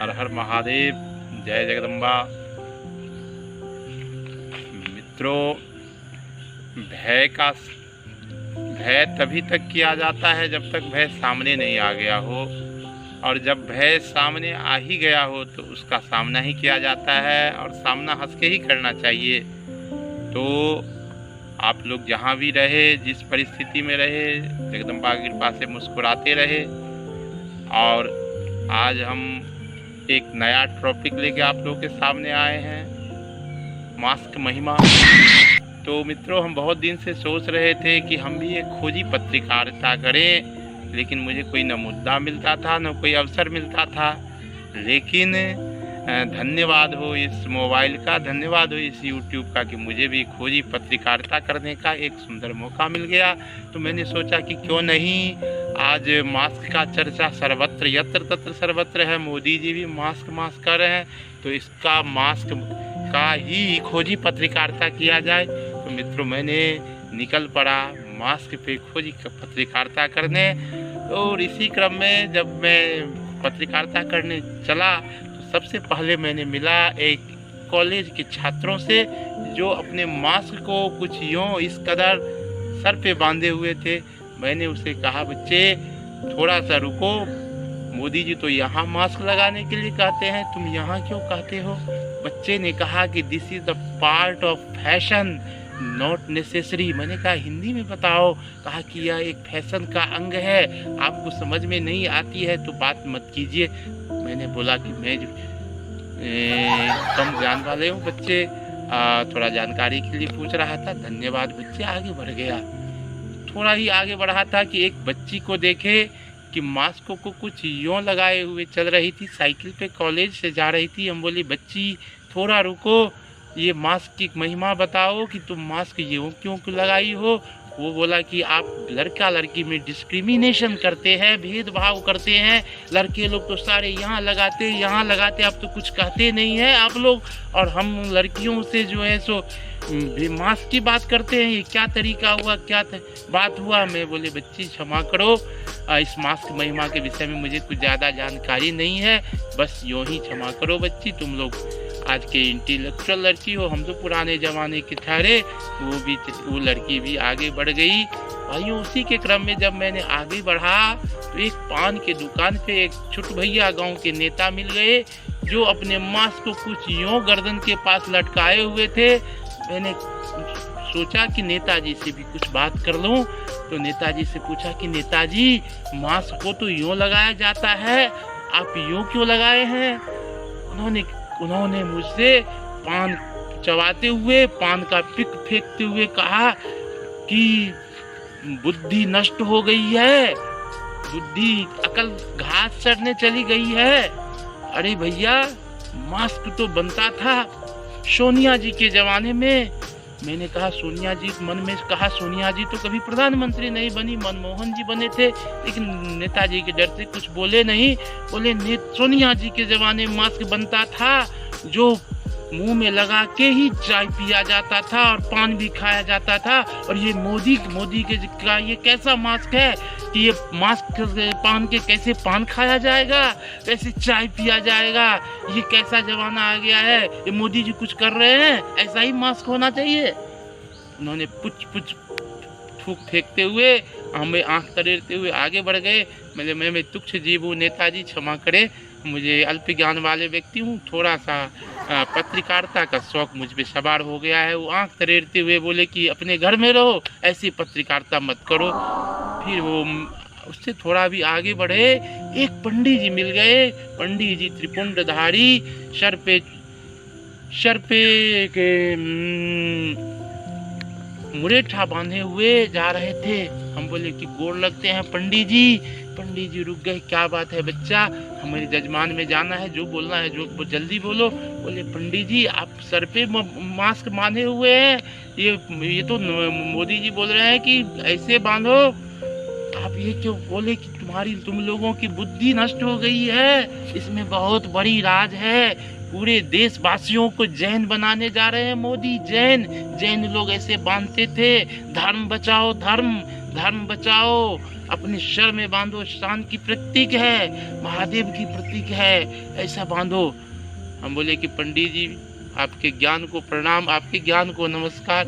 हर हर महादेव, जय जगदम्बा। मित्रों, भय तभी तक किया जाता है जब तक भय सामने नहीं आ गया हो, और जब भय सामने आ ही गया हो तो उसका सामना ही किया जाता है, और सामना हंस के ही करना चाहिए। तो आप लोग जहाँ भी रहे, जिस परिस्थिति में रहे, जगदम्बा की कृपा से मुस्कुराते रहे। और आज हम एक नया टॉपिक लेके आप लोगों के सामने आए हैं, मास्क महिमा। तो मित्रों, हम बहुत दिन से सोच रहे थे कि हम भी एक खोजी पत्रकारिता करें, लेकिन मुझे कोई न मुद्दा मिलता था, न कोई अवसर मिलता था। लेकिन धन्यवाद हो इस मोबाइल का, धन्यवाद हो इस YouTube का कि मुझे भी खोजी पत्रकारिता करने का एक सुंदर मौका मिल गया। तो मैंने सोचा कि क्यों नहीं, आज मास्क का चर्चा सर्वत्र यत्र तत्र सर्वत्र है, मोदी जी भी मास्क कर रहे हैं, तो इसका मास्क का ही खोजी पत्रकारिता किया जाए। तो मित्रों, मैंने निकल पड़ा मास्क पे खोजी पत्रकारिता करने। और इसी क्रम में जब मैं पत्रकारिता करने चला तो सबसे पहले मैंने मिला एक कॉलेज के छात्रों से, जो अपने मास्क को कुछ यूँ इस कदर सर पे बांधे हुए थे। मैंने उसे कहा, बच्चे थोड़ा सा रुको, मोदी जी तो यहाँ मास्क लगाने के लिए कहते हैं, तुम यहाँ क्यों कहते हो? बच्चे ने कहा कि this is the part of fashion, not necessary. मैंने कहा, हिंदी में बताओ। कहा कि यह एक फैशन का अंग है, आपको समझ में नहीं आती है तो बात मत कीजिए। मैंने बोला कि मैं कम ज्ञान वाले हूँ बच्चे, थोड़ा जानकारी के लिए पूछ रहा था। धन्यवाद बच्चे, आगे बढ़ गया। थोड़ा ही आगे बढ़ा था कि एक बच्ची को देखे कि मास्क को कुछ यूँ लगाए हुए चल रही थी, साइकिल पे कॉलेज से जा रही थी। हम बोली, बच्ची थोड़ा रुको, ये मास्क की महिमा बताओ कि तुम मास्क यूँ क्यों लगाई हो। वो बोला कि आप लड़का लड़की में डिस्क्रिमिनेशन करते हैं, भेदभाव करते हैं। लड़के लोग तो सारे यहाँ लगाते, आप तो कुछ कहते नहीं हैं आप लोग, और हम लड़कियों से जो है सो मास्क की बात करते हैं। ये क्या तरीका हुआ, क्या बात हुआ? मैं बोले, बच्ची क्षमा करो, इस मास्क महिमा के विषय में मुझे कुछ ज़्यादा जानकारी नहीं है, बस यूँ ही क्षमा करो बच्ची। तुम लोग आज के इंटेलेक्चुअल लड़की हो, हम तो पुराने ज़माने के ठहरे। वो लड़की भी आगे बढ़ गई। भाइयों, उसी के क्रम में जब मैंने आगे बढ़ा तो एक पान के दुकान पे एक छोट भैया गांव के नेता मिल गए, जो अपने मास्क को कुछ यूँ गर्दन के पास लटकाए हुए थे। मैंने सोचा कि नेताजी से भी कुछ बात कर लूं। तो नेताजी से पूछा कि नेताजी, मास्क को तो यूँ लगाया जाता है, आप यूँ क्यों लगाए हैं? उन्होंने मुझसे पान चबाते हुए, पान का पिक फेंकते हुए कहा कि बुद्धि नष्ट हो गई है, बुद्धि अकल घास चढ़ने चली गई है। अरे भैया, मास्क तो बनता था सोनिया जी के जमाने में। मैंने कहा, सोनिया जी, मन में कहा, सोनिया जी तो कभी प्रधानमंत्री नहीं बनी, मनमोहन जी बने थे। लेकिन नेताजी के डर से कुछ बोले नहीं। बोले, सोनिया जी के जमाने में मास्क बनता था, जो मुंह में लगा के ही चाय पिया जाता था और पान भी खाया जाता था। और ये मोदी के का ये कैसा मास्क है कि ये मास्क पहन के कैसे पान खाया जाएगा, कैसे चाय पिया जाएगा? ये कैसा जमाना आ गया है? ये मोदी जी कुछ कर रहे हैं, ऐसा ही मास्क होना चाहिए। उन्होंने पुछ थूक फेंकते हुए, हमें आंख तरेरते हुए आगे बढ़ गए। मैं तुच्छ जीव हूँ, नेताजी क्षमा करे, मुझे अल्प ज्ञान वाले व्यक्ति हूँ, थोड़ा सा पत्रकारिता का शौक मुझ पे सवार हो गया है। वो आंख तरेरते हुए बोले कि अपने घर में रहो, ऐसी पत्रकारिता मत करो। फिर वो उससे थोड़ा भी आगे बढ़े, एक पंडित जी मिल गए। पंडित जी त्रिपुंडधारी, सर पे के मुरेठा बांधे हुए जा रहे थे। हम बोले कि गोर लगते हैं पंडित जी। पंडित जी रुक गए, क्या बात है बच्चा, हमारे जजमान में जाना है, जो बोलना है जो जल्दी बोलो। बोले, पंडित जी आप सर पे मास्क बांधे हुए हैं, ये तो मोदी जी बोल रहे हैं कि ऐसे बांधो, आप ये क्यों? बोले कि तुम लोगों की बुद्धि नष्ट हो गई है, इसमें बहुत बड़ी राज है। पूरे देशवासियों को जैन बनाने जा रहे हैं मोदी। जैन लोग ऐसे बांधते थे, धर्म बचाओ, धर्म बचाओ। अपने सर में बांधो, शान की प्रतीक है, महादेव की प्रतीक है, ऐसा बांधो। हम बोले कि पंडित जी आपके ज्ञान को प्रणाम, आपके ज्ञान को नमस्कार।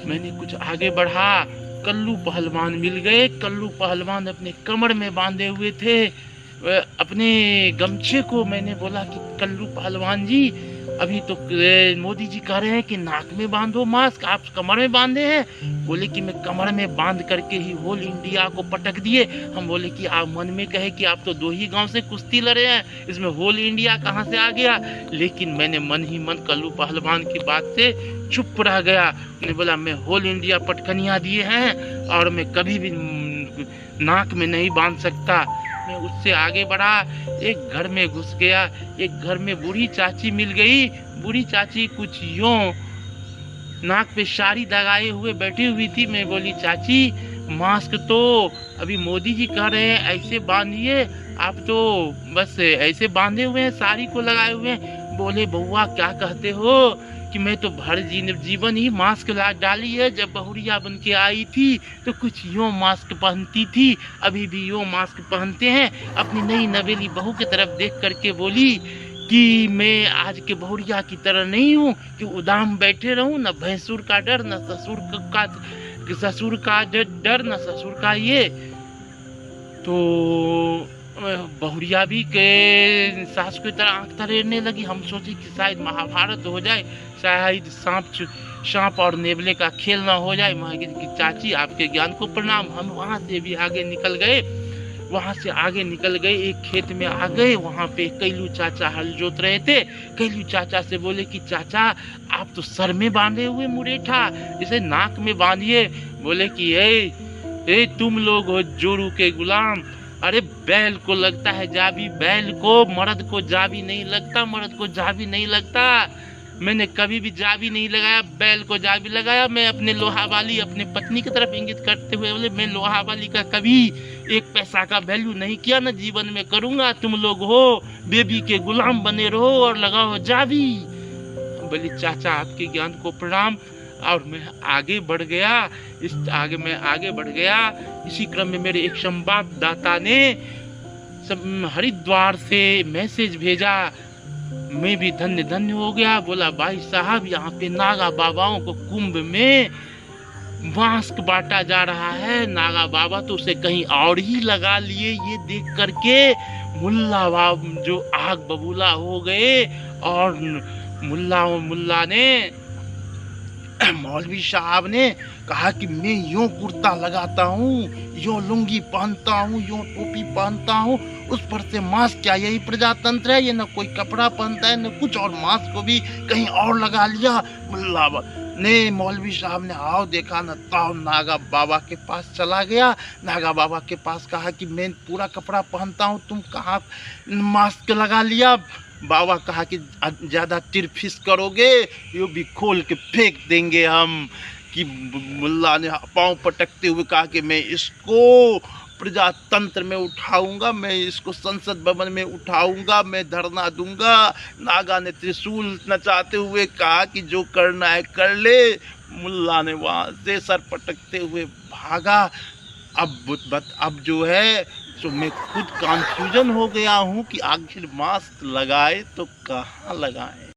मैंने कुछ आगे बढ़ा, कल्लू पहलवान मिल गए। कल्लू पहलवान अपने कमर में बांधे हुए थे अपने गमछे को। मैंने बोला कि कल्लू पहलवान जी अभी तो मोदी जी कह रहे हैं कि नाक में बांधो मास्क, आप कमर में बांधे हैं। बोले कि मैं कमर में बांध करके ही होल इंडिया को पटक दिए। हम बोले कि आप मन में कहे कि आप तो 2 ही गांव से कुश्ती लड़े हैं, इसमें होल इंडिया कहां से आ गया। लेकिन मैंने मन ही मन कल्लू पहलवान की बात से चुप रह गया। मैंने बोला मैं होल इंडिया पटकनिया दिए हैं और मैं कभी भी नाक में नहीं बांध सकता। मैं उससे आगे बढ़ा, एक घर में घुस गया। एक घर में बूढ़ी चाची मिल गई। बूढ़ी चाची कुछ यूं नाक पे साड़ी दगाए हुए बैठी हुई थी। मैं बोली चाची मास्क तो अभी मोदी जी कह रहे हैं ऐसे बांधिए, आप तो बस ऐसे बांधे हुए हैं, साड़ी को लगाए हुए हैं। बोले बउआ क्या कहते हो कि मैं तो भर जीवन ही मास्क डाली है। जब बहुरिया बन के आई थी तो कुछ यूँ मास्क पहनती थी, अभी भी यूँ मास्क पहनते हैं। अपनी नई नवेली बहू की तरफ देख करके बोली कि मैं आज के बहुरिया की तरह नहीं हूँ कि उदाम बैठे रहूँ, न भैंसुर का डर, न ससुर का डर, न ससुर का ये। तो बहुरिया भी के सास की तरह आंख तरेरने लगी। हम सोचे कि शायद महाभारत हो जाए, शायद सांप और नेवले का खेल ना हो जाए। वहाँ की चाची आपके ज्ञान को प्रणाम। हम वहाँ से भी आगे निकल गए। वहाँ से आगे निकल गए, एक खेत में आ गए। वहाँ पे कैलू चाचा हल जोत रहे थे। कैलू चाचा से बोले कि चाचा आप तो सर में बांधे हुए मुरेठा, इसे नाक में बांधिए। बोले कि ए तुम लोग हो जोरू के गुलाम, अरे बैल को लगता है जाबी, बैल को, मर्द को जाबी नहीं लगता, मर्द को जाबी नहीं लगता। मैंने कभी भी जाबी नहीं लगाया, बैल को जाबी लगाया। मैं अपने लोहा वाली अपने पत्नी की तरफ इंगित करते हुए बोले मैं लोहा वाली का कभी 1 पैसा का वैल्यू नहीं किया, ना जीवन में करूंगा। तुम लोग हो बेबी के गुलाम बने रहो और लगाओ जाबी। बोली चाचा आपके ज्ञान को प्रणाम। और मैं आगे बढ़ गया। मैं आगे बढ़ गया। इसी क्रम में मेरे एक संवाददाता ने हरिद्वार से मैसेज भेजा। मैं भी धन्य धन्य हो गया। बोला भाई साहब यहाँ पे नागा बाबाओं को कुंभ में मास्क बांटा जा रहा है। नागा बाबा तो उसे कहीं और ही लगा लिए। ये देख करके मुल्ला बाबा जो आग बबूला हो गए। और मुल्ला ने मौलवी साहब ने कहा कि मैं यूं कुर्ता लगाता हूँ, यूं लुंगी पहनता हूँ, यूं टोपी पहनता हूँ, उस पर से मास्क क्या यही प्रजातंत्र है? ये न कोई कपड़ा पहनता है न कुछ, और मास्क को भी कहीं और लगा लिया। मुल्ला ने मौलवी साहब ने आओ देखा न ताओ नागा बाबा के पास चला गया। नागा बाबा के पास कहा कि मैं पूरा कपड़ा पहनता हूँ, तुम कहाँ मास्क लगा लिया? बाबा कहा कि ज़्यादा तिरफिस करोगे ये भी खोल के फेंक देंगे हम। कि मुल्ला ने पाँव पटकते हुए कहा कि मैं इसको प्रजातंत्र में उठाऊंगा, मैं इसको संसद भवन में उठाऊंगा, मैं धरना दूंगा। नागा ने त्रिशूल नचाते हुए कहा कि जो करना है कर ले। मुल्ला ने वहाँ से सर पटकते हुए भागा। अब जो है तो मैं खुद कन्फ्यूजन हो गया हूँ कि आखिर मास्क लगाए तो कहाँ लगाए।